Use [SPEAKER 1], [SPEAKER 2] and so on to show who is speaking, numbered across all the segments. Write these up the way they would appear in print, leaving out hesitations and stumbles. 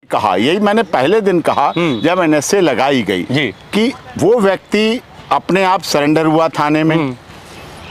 [SPEAKER 1] कहा, यही मैंने पहले दिन कहा जब एनएसए लगाई गई कि वो व्यक्ति अपने आप सरेंडर हुआ थाने में,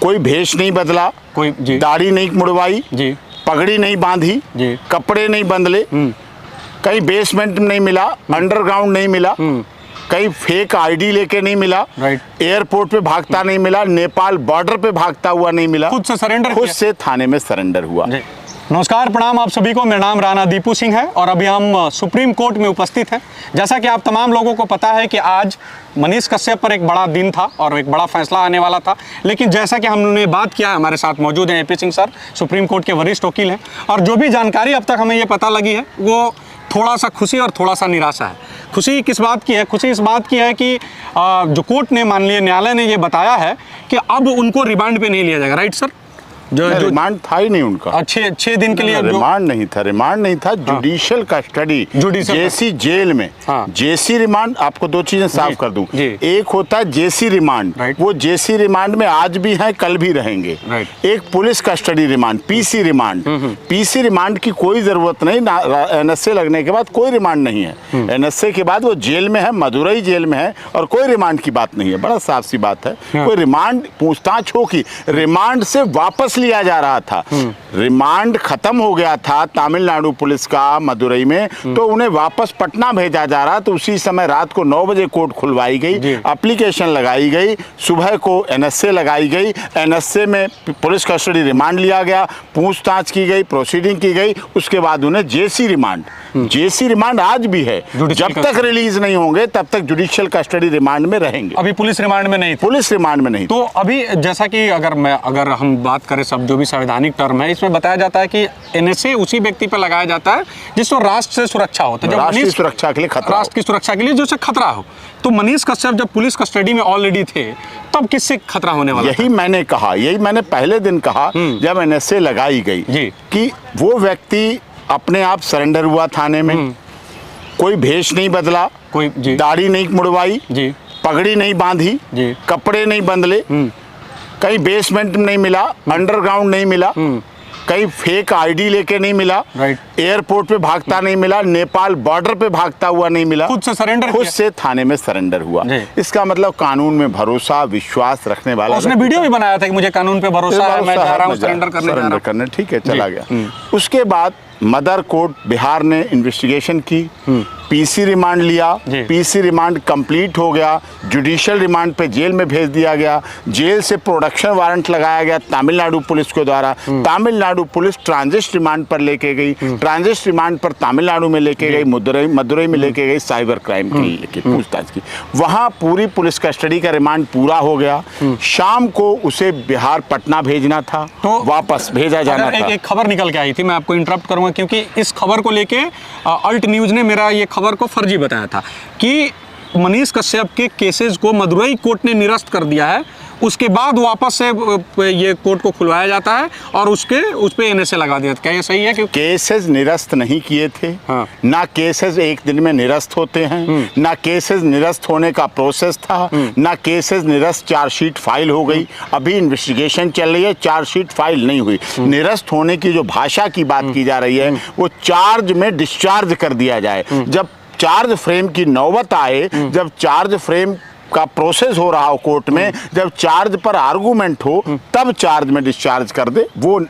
[SPEAKER 1] कोई भेष नहीं बदला, कोई दाढ़ी नहीं मुड़वाई, पगड़ी नहीं बांधी, कपड़े नहीं बदले, कहीं बेसमेंट नहीं मिला, अंडरग्राउंड नहीं मिला, कहीं फेक आईडी लेके नहीं मिला, एयरपोर्ट पे भागता नहीं मिला, नेपाल बॉर्डर पे भागता हुआ नहीं मिला,
[SPEAKER 2] खुद से सरेंडर,
[SPEAKER 1] खुद से थाने में सरेंडर हुआ।
[SPEAKER 2] नमस्कार, प्रणाम आप सभी को। मेरा नाम राणा दीपू सिंह है और अभी हम सुप्रीम कोर्ट में उपस्थित हैं। जैसा कि आप तमाम लोगों को पता है कि आज मनीष कश्यप पर एक बड़ा दिन था और एक बड़ा फैसला आने वाला था, लेकिन जैसा कि हमने बात किया, हमारे साथ मौजूद हैं AP Singh sir, supreme court के वरिष्ठ वकील हैं, और जो भी जानकारी अब तक हमें ये पता लगी है वो थोड़ा सा खुशी और थोड़ा सा निराशा है। खुशी किस बात की है? खुशी इस बात की है कि जो कोर्ट ने, माननीय न्यायालय ने ये बताया है कि अब उनको रिमांड पे नहीं लिया जाएगा। Right sir?
[SPEAKER 1] जो रिमांड था ही नहीं उनका,
[SPEAKER 2] 6 दिन के लिए
[SPEAKER 1] रिमांड नहीं था, रिमांड नहीं था, जुडिशियल कस्टडी, जेसी जेल में। जेसी रिमांड, आपको दो चीजें साफ कर दूं, एक होता है जेसी रिमांड, वो जेसी रिमांड में आज भी हैं, कल भी रहेंगे। एक police custody remand, PC remand. PC remand की कोई जरूरत नहीं, एनएसए लगने के बाद कोई रिमांड नहीं है। एनएसए के बाद वो जेल में है, मदुरई जेल में है, और कोई रिमांड की बात नहीं है। बड़ा साफ सी बात है, कोई रिमांड पूछताछ होगी, रिमांड से वापस लिया जा रहा था। रिमांड खत्म हो गया था तमिलनाडु पुलिस का मदुरई में, तो उन्हें वापस पटना भेजा जा रहा। तो उसी समय रात को 9 बजे कोर्ट खुलवाई गई, एप्लीकेशन लगाई गई, सुबह को एनएसए लगाई गई, एनएसए में पुलिस कस्टडी रिमांड लिया गया, पूछताछ की गई, प्रोसीडिंग की गई, उसके बाद उन्हें जेसी रिमांड, जेसी रिमांड आज भी है, जब तक रिलीज नहीं होंगे तब तक जुडिशियल कस्टडी रिमांड में रहेंगे।
[SPEAKER 2] अभी पुलिस रिमांड में नहीं,
[SPEAKER 1] पुलिस रिमांड में नहीं।
[SPEAKER 2] तो अभी जैसा कि अगर हम बात करें, सब जो भी संवैधानिक टर्म है, इसमें बताया जाता है कि एनएसए उसी व्यक्ति पर लगाया जाता है जिसको राष्ट्र से सुरक्षा हो, तो
[SPEAKER 1] राष्ट्र की सुरक्षा के लिए खतरा,
[SPEAKER 2] राष्ट्र की सुरक्षा के लिए जो से खतरा हो। तो मनीष कश्यप जब पुलिस कस्टडी में ऑलरेडी थे, तब किससे खतरा होने वाला?
[SPEAKER 1] यही मैंने कहा, यही मैंने पहले दिन कहा जब एनएसए लगाई गई कि वो व्यक्ति अपने आप सरेंडर हुआ थाने में, कोई भेष नहीं बदला, कोई दाढ़ी नहीं मुड़वाई, पगड़ी नहीं बांधी, कपड़े नहीं बदले, कहीं बेसमेंट नहीं मिला, अंडरग्राउंड नहीं मिला, कहीं फेक आईडी लेके नहीं मिला, एयरपोर्ट पे भागता नहीं मिला, नेपाल बॉर्डर पे भागता हुआ नहीं मिला,
[SPEAKER 2] खुद से सरेंडर,
[SPEAKER 1] खुद से थाने में सरेंडर हुआ। इसका मतलब कानून में भरोसा, विश्वास रखने वाला।
[SPEAKER 2] उसने वीडियो भी बनाया था कि मुझे कानून पे भरोसा है, मैं जा रहा हूं सरेंडर करने।
[SPEAKER 1] ठीक है, चला गया। उसके बाद मदर कोर्ट बिहार ने इन्वेस्टिगेशन की, पीसी रिमांड लिया, पीसी रिमांड कंप्लीट हो गया, जुडिशियल रिमांड पे जेल में भेज दिया गया, जेल से प्रोडक्शन वारंट लगाया गया तमिलनाडु पुलिस के द्वारा, तमिलनाडु पुलिस ट्रांजिट रिमांड पर लेके गई, ट्रांजिट रिमांड पर तमिलनाडु में लेके गई, मदुरई में लेके गई, साइबर क्राइम के लिए पूछताछ की। वहाँ पूरी पुलिस कस्टडी का रिमांड पूरा हो गया। शाम को उसे बिहार पटना भेजना था, तो वापस भेजा जाना था।
[SPEAKER 2] एक खबर निकल के आई थी, मैं आपको इंटरप्ट करूंगा क्योंकि इस खबर को लेके अल्ट न्यूज ने मेरा ये खबर को फर्जी बताया था कि मनीष कश्यप के केसेस को मदुरई कोर्ट ने निरस्त कर दिया है, उसके बाद वापस से ये कोर्ट को खुलवाया जाता है और उस पे एनएसए लगा दिया। क्या ये सही है कि
[SPEAKER 1] केसेस निरस्त नहीं किए थे? ना केसेस एक दिन में निरस्त होते हैं, ना केसेस निरस्त होने का प्रोसेस था, ना केसेस निरस्त चार्जशीट फाइल हो गई। अभी इन्वेस्टिगेशन चल रही है, चार्जशीट फाइल नहीं हुई। निरस्त होने की जो भाषा की बात की जा रही है, वो चार्ज में डिस्चार्ज कर दिया जाए। जब चार्ज फ्रेम की नौबत आए, जब चार्ज फ्रेम का प्रोसेस हो रहा हो कोर्ट में, जब चार्ज पर आर्गूमेंट हो, तब चार्ज में डिस्चार्ज कर दे, वो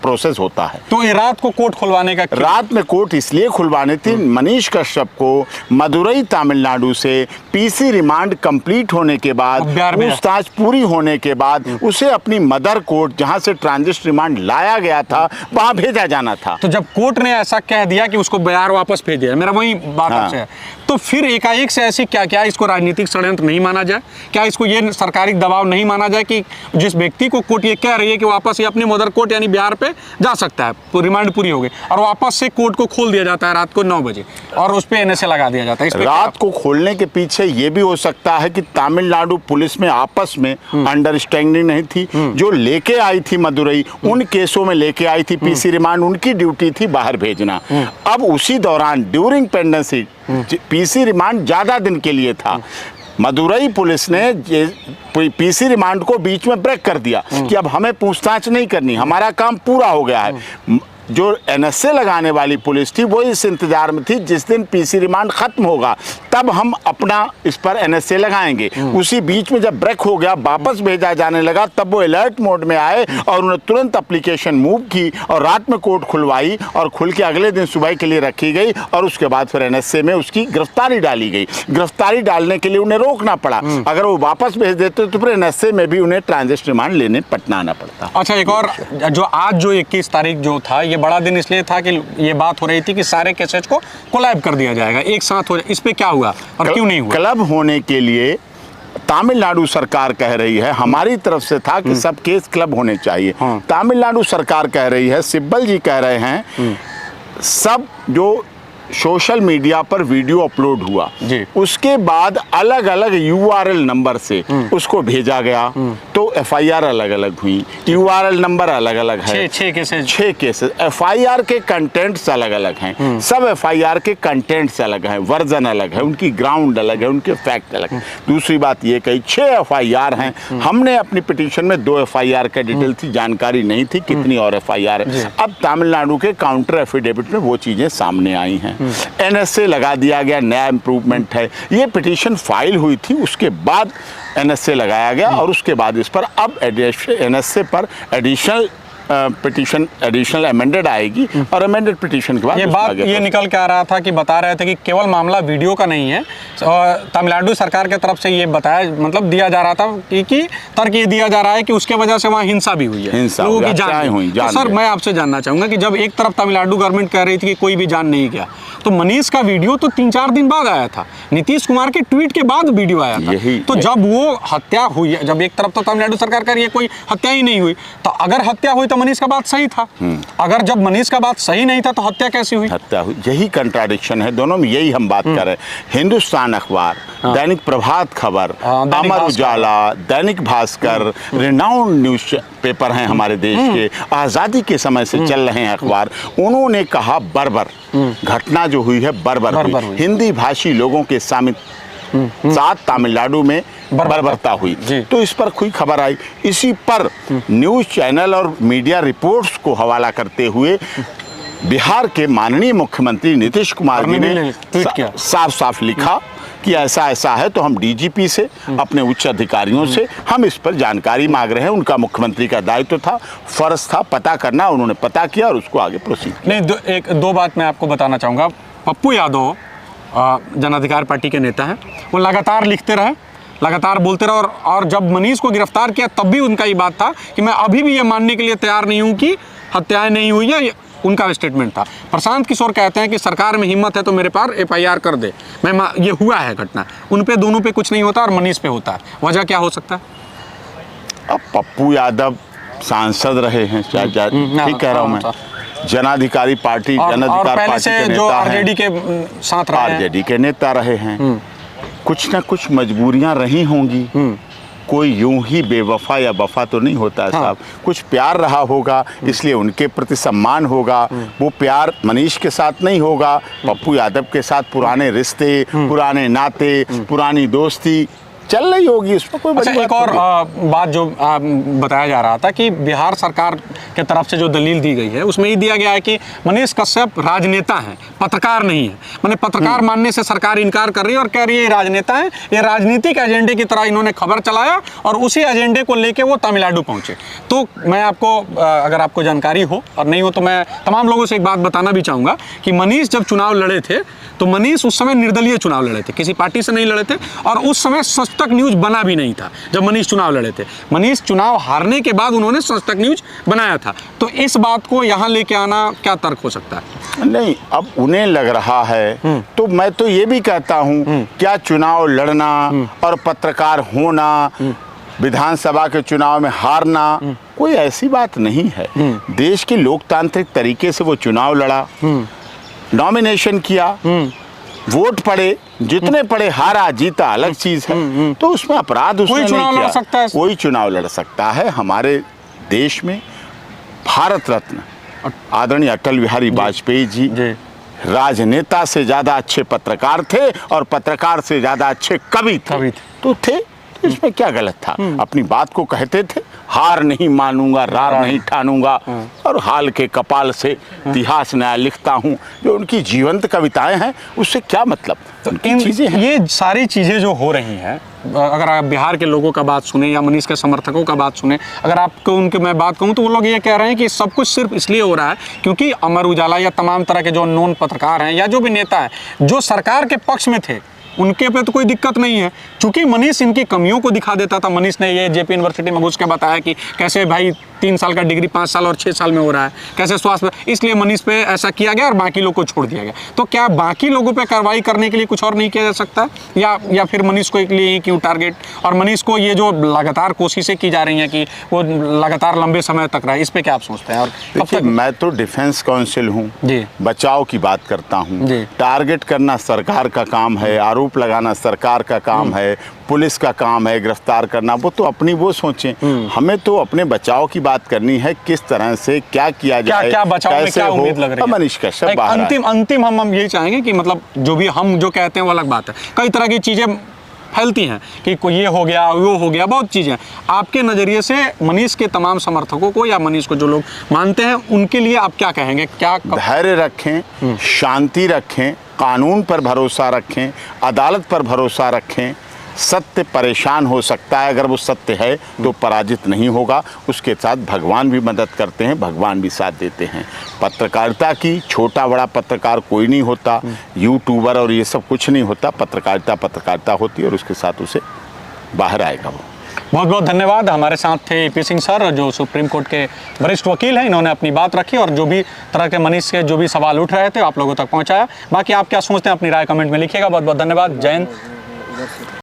[SPEAKER 1] प्रोसेस होता है।
[SPEAKER 2] तो ये रात को कोर्ट खुलवाने का
[SPEAKER 1] रात में कोर्ट इसलिए खुलवाने थी, मनीष कश्यप को मदुरई तमिलनाडु से पीसी रिमांड कंप्लीट होने के बाद, पूछताछ पूरी होने के बाद, उसे अपनी मदर कोर्ट जहां से ट्रांजिट रिमांड लाया गया था वहां भेजा जाना था।
[SPEAKER 2] तो जब कोर्ट ने ऐसा कह दिया कि उसको बिहार वापस भेज दिया, मेरा वही बात आपसे है, तो फिर एकाएक से ऐसी क्या इसको राजनीतिक षड्यंत्र नहीं माना जाए? क्या इसको ये सरकारी दबाव नहीं माना जाए कि जिस व्यक्ति को कोर्ट ये कह रही है कि वापस ये अपनी मदर कोर्ट यानी बिहार पे जा सकता है, रिमांड पूरी हो गई, और वापस से कोर्ट को खोल दिया जाता है रात को 9 बजे और उस पे एनएसए लगा दिया जाता है?
[SPEAKER 1] रात को खोलने के पीछे ये भी हो सकता है कि तमिलनाडु पुलिस में आपस में अंडरस्टैंडिंग नहीं थी। जो लेके आई थी मदुरई, उन केसों में लेके आई थी पीसी रिमांड, उनकी ड्यूटी थी बाहर भेजना। अब उसी दौरान ड्यूरिंग पेंडेंसी पीसी रिमांड ज्यादा दिन के लिए था। मदुरई पुलिस ने पीसी रिमांड को बीच में ब्रेक कर दिया कि अब हमें पूछताछ नहीं करनी, हमारा काम पूरा हो गया है। जो NSA लगाने वाली पुलिस थी वो इस इंतजार में थी जिस दिन PC रिमांड खत्म होगा तब हम अपना इस पर NSA लगाएंगे। उसी बीच में जब ब्रेक हो गया, वापस भेजा जाने लगा, तब वो अलर्ट मोड में आए और उन्होंने तुरंत एप्लीकेशन मूव की और रात में कोर्ट खुलवाई और खुल के अगले दिन सुबह के लिए रखी गई और उसके बाद फिर NSA में उसकी गिरफ्तारी डाली गई। गिरफ्तारी डालने के लिए उन्हें रोकना पड़ा, अगर वो वापस भेज देते तो फिर NSA में भी उन्हें ट्रांजिट रिमांड लेने पटना आना पड़ता।
[SPEAKER 2] अच्छा, एक और जो आज जो 21 तारीख जो था, ये बड़ा दिन इसलिए था कि ये बात हो रही थी कि सारे केसेज को कोलैब कर दिया जाएगा, एक साथ हो जाए। इस पे क्या हुआ और क्यों नहीं हुआ?
[SPEAKER 1] क्लब होने के लिए तमिलनाडु सरकार कह रही है, हमारी तरफ से था कि सब केस क्लब होने चाहिए। तमिलनाडु सरकार कह रही है, सिब्बल जी कह रहे हैं सब जो सोशल मीडिया पर वीडियो अपलोड हुआ उसके बाद अलग अलग URL नंबर से उसको भेजा गया तो FIR अलग अलग हुई, URL नंबर अलग अलग है, 6 केसेस। FIR के कंटेंट्स अलग अलग हैं, सब FIR के कंटेंट्स अलग हैं, वर्जन अलग है, उनकी ग्राउंड अलग है, उनके फैक्ट अलग है। दूसरी बात ये कही 6 FIR हैं, हमने अपनी पिटीशन में 2 FIR का डिटेल थी, जानकारी नहीं थी कितनी और FIR है। अब तमिलनाडु के काउंटर एफिडेविट में वो चीजें सामने आई हैं। NSA लगा दिया गया, नया इम्प्रूवमेंट है। ये पिटीशन फाइल हुई थी, उसके बाद NSA लगाया गया और उसके बाद इस पर अब NSA पर एडिशनल पिटीशन एडिशनल अमेंडेड आएगी और अमेंडेड पिटीशन के बाद
[SPEAKER 2] ये बात ये निकल के आ रहा था कि बता रहे थे कि केवल मामला वीडियो का नहीं है, तमिलनाडु सरकार के तरफ से ये बताया मतलब दिया जा रहा था कि तर्क ये दिया जा रहा है कि उसके वजह से वहाँ हिंसा भी हुई है, लोगों की जान हुई। तो सर मैं आपसे जानना चाहूंगा कि जब एक तरफ तमिलनाडु गवर्नमेंट कह रही थी कि कोई भी जान नहीं गया, तो मनीष का वीडियो तो 3-4 दिन बाद आया था, नीतीश कुमार के ट्वीट के बाद वीडियो आया था। तो जब वो हत्या हुई, जब एक तरफ तो तमिलनाडु सरकार कह रही है कोई हत्या ही नहीं हुई, तो अगर हत्या हुई तो मनीष का बात सही था, अगर जब मनीष का बात सही नहीं था तो हत्या कैसी हुई?
[SPEAKER 1] हत्या हुई, यही कंट्राडिक्शन है दोनों में, यही हम बात कर रहे हैं। हिंदुस्तान अखबार, दैनिक Prabhat Khabar, Amar Ujala, Dainik Bhaskar, renowned news paper हैं हमारे देश के, आज़ादी के समय से चल रहे हैं अखबार, उन्होंने कहा बर्बर घटना जो हुई है बर्बर हुई। हिंदी भाषी लोगों के साथ तमिलनाडु में बर्बरता हुई, तो इस पर कोई खबर आई। इसी पर न्यूज चैनल और मीडिया रिपोर्ट्स को हवाला करते हुए बिहार के माननीय मुख्यमंत्री नीतीश कुमार जी ने साफ साफ लिखा कि ऐसा ऐसा है, तो हम DGP से अपने उच्च अधिकारियों से हम इस पर जानकारी मांग रहे हैं। उनका मुख्यमंत्री का दायित्व था, फर्ज था पता करना, उन्होंने पता किया और उसको आगे प्रोसीड किया।
[SPEAKER 2] नहीं, दो बात मैं आपको बताना चाहूँगा। पप्पू यादव जन अधिकार पार्टी के नेता हैं, वो लगातार लिखते रहे, लगातार बोलते रहे और जब मनीष को गिरफ्तार किया तब भी उनका ये बात था कि मैं अभी भी ये मानने के लिए तैयार नहीं हूँ कि हत्याएं नहीं हुई है, उनका स्टेटमेंट था। प्रशांत किशोर कहते हैं कि सरकार में हिम्मत है तो मेरे पास FIR कर दे, ये हुआ है घटना, उन पे दोनों पे कुछ नहीं होता और मनीष पे होता है, वजह क्या हो सकता है?
[SPEAKER 1] अब पप्पू यादव सांसद रहे हैं, ठीक कह रहा हूँ मैं, जनाधिकारी पार्टी, जनाधिकार पार्टी के नेता,
[SPEAKER 2] RJD के साथ रहे हैं,
[SPEAKER 1] RJD के नेता रहे हैं, कुछ ना कुछ मजबूरियां रही होंगी, कोई यूं ही बेवफा या वफा तो नहीं होता है साहब, कुछ प्यार रहा होगा, इसलिए उनके प्रति सम्मान होगा। वो प्यार मनीष के साथ नहीं होगा, पप्पू यादव के साथ पुराने रिश्ते, पुराने नाते, पुरानी दोस्ती चल रही होगी, इसमें कोई बड़ी
[SPEAKER 2] एक और बात जो बताया जा रहा था कि बिहार सरकार के तरफ से जो दलील दी गई है उसमें ये दिया गया है कि मनीष कश्यप राजनेता हैं, पत्रकार नहीं है। मैंने पत्रकार मानने से सरकार इनकार कर रही है और कह रही है ये राजनेता है, ये राजनीतिक एजेंडे की तरह इन्होंने खबर चलाया और उसी एजेंडे को लेके वो तमिलनाडु पहुंचे। तो मैं आपको, अगर आपको जानकारी हो और नहीं हो तो मैं तमाम लोगों से एक बात बताना भी चाहूँगा कि मनीष जब चुनाव लड़े थे तो मनीष उस समय निर्दलीय चुनाव लड़े थे, किसी पार्टी से नहीं लड़े थे और उस समय सच तक न्यूज बना भी नहीं था जब मनीष चुनाव लड़े थे। मनीष चुनाव हारने के बाद उन्होंने सच तक न्यूज बनाया था। तो इस बात को यहाँ लेके आना क्या तर्क हो सकता है?
[SPEAKER 1] नहीं, अब उन्हें लग रहा है तो मैं तो ये भी कहता हूँ, क्या चुनाव लड़ना और पत्रकार होना, विधानसभा के चुनाव में हारना कोई ऐसी बात नहीं है। देश के लोकतांत्रिक तरीके से वो चुनाव लड़ा, नॉमिनेशन किया, वोट पड़े, जितने पड़े, हारा जीता अलग चीज है, तो उसमें अपराध उसने नहीं किया। कोई चुनाव लड़ सकता है। हमारे देश में भारत रत्न आदरणीय अटल बिहारी वाजपेयी जी राजनेता से ज्यादा अच्छे पत्रकार थे और पत्रकार से ज्यादा अच्छे कवि थे, तो थे, इसमें क्या गलत था? अपनी बात को कहते थे, हार नहीं मानूंगा, रार नहीं ठानूंगा, और हाल के कपाल से इतिहास नया लिखता हूँ। जो उनकी जीवंत कविताएं हैं, उससे क्या मतलब?
[SPEAKER 2] इन चीजें, ये सारी चीजें जो हो रही हैं, अगर आप बिहार के लोगों का बात सुने या मनीष के समर्थकों का बात सुने, अगर आपको उनके मैं बात कहूँ तो वो लोग ये कह रहे हैं कि सब कुछ सिर्फ इसलिए हो रहा है क्योंकि अमर उजाला या तमाम तरह के जो अननोन पत्रकार हैं या जो भी नेता है जो सरकार के पक्ष में थे, उनके पे तो कोई दिक्कत नहीं है। चूंकि मनीष इनकी कमियों को दिखा देता था। मनीष ने ये जेपी यूनिवर्सिटी में घुस के बताया कि कैसे भाई 3 साल का डिग्री 5 साल और 6 साल में हो रहा है, कैसे स्वास्थ्य, इसलिए मनीष पे ऐसा किया गया और बाकी लोग को छोड़ दिया गया। तो क्या बाकी लोगों पे कार्रवाई करने के लिए कुछ और नहीं किया जा सकता, या फिर मनीष को एक लिए ही क्यों टारगेट? और मनीष को ये जो लगातार कोशिशें की जा रही हैं कि वो लगातार लंबे समय तक रहे, इस पे क्या आप सोचते हैं? और
[SPEAKER 1] देखिए, मैं तो डिफेंस काउंसिल हूँ, बचाव की बात करता हूँ। टारगेट करना सरकार का काम है, आरोप लगाना सरकार का काम है, पुलिस का काम है गिरफ्तार करना, वो तो अपनी वो सोचें। हमें तो अपने बचाव की बात करनी है, किस तरह से क्या किया जाए,
[SPEAKER 2] क्या बचाव में क्या उम्मीद लग रही है?
[SPEAKER 1] मनीष कश्यप
[SPEAKER 2] अंतिम हम यही चाहेंगे कि मतलब जो भी हम जो कहते हैं वो अलग बात है, कई तरह की चीजें फैलती हैं कि कोई ये हो गया, वो हो गया, बहुत चीज़ें। आपके नज़रिए से मनीष के तमाम समर्थकों को या मनीष को जो लोग मानते हैं उनके लिए आप क्या कहेंगे? क्या
[SPEAKER 1] धैर्य रखें, शांति रखें, कानून पर भरोसा रखें, अदालत पर भरोसा रखें। सत्य परेशान हो सकता है, अगर वो सत्य है तो पराजित नहीं होगा। उसके साथ भगवान भी मदद करते हैं, भगवान भी साथ देते हैं। पत्रकारिता की छोटा बड़ा पत्रकार कोई नहीं होता, यूट्यूबर और ये सब कुछ नहीं होता। पत्रकारिता होती है और उसके साथ उसे बाहर आएगा वो।
[SPEAKER 2] बहुत बहुत धन्यवाद। हमारे साथ थे AP सिंह सर, जो सुप्रीम कोर्ट के वरिष्ठ वकील हैं। इन्होंने अपनी बात रखी और जो भी तरह के मनीष के जो भी सवाल उठ रहे थे आप लोगों तक पहुँचाया। बाकी आप क्या सोचते हैं अपनी राय कमेंट में लिखिएगा। बहुत बहुत धन्यवाद। जय हिंद।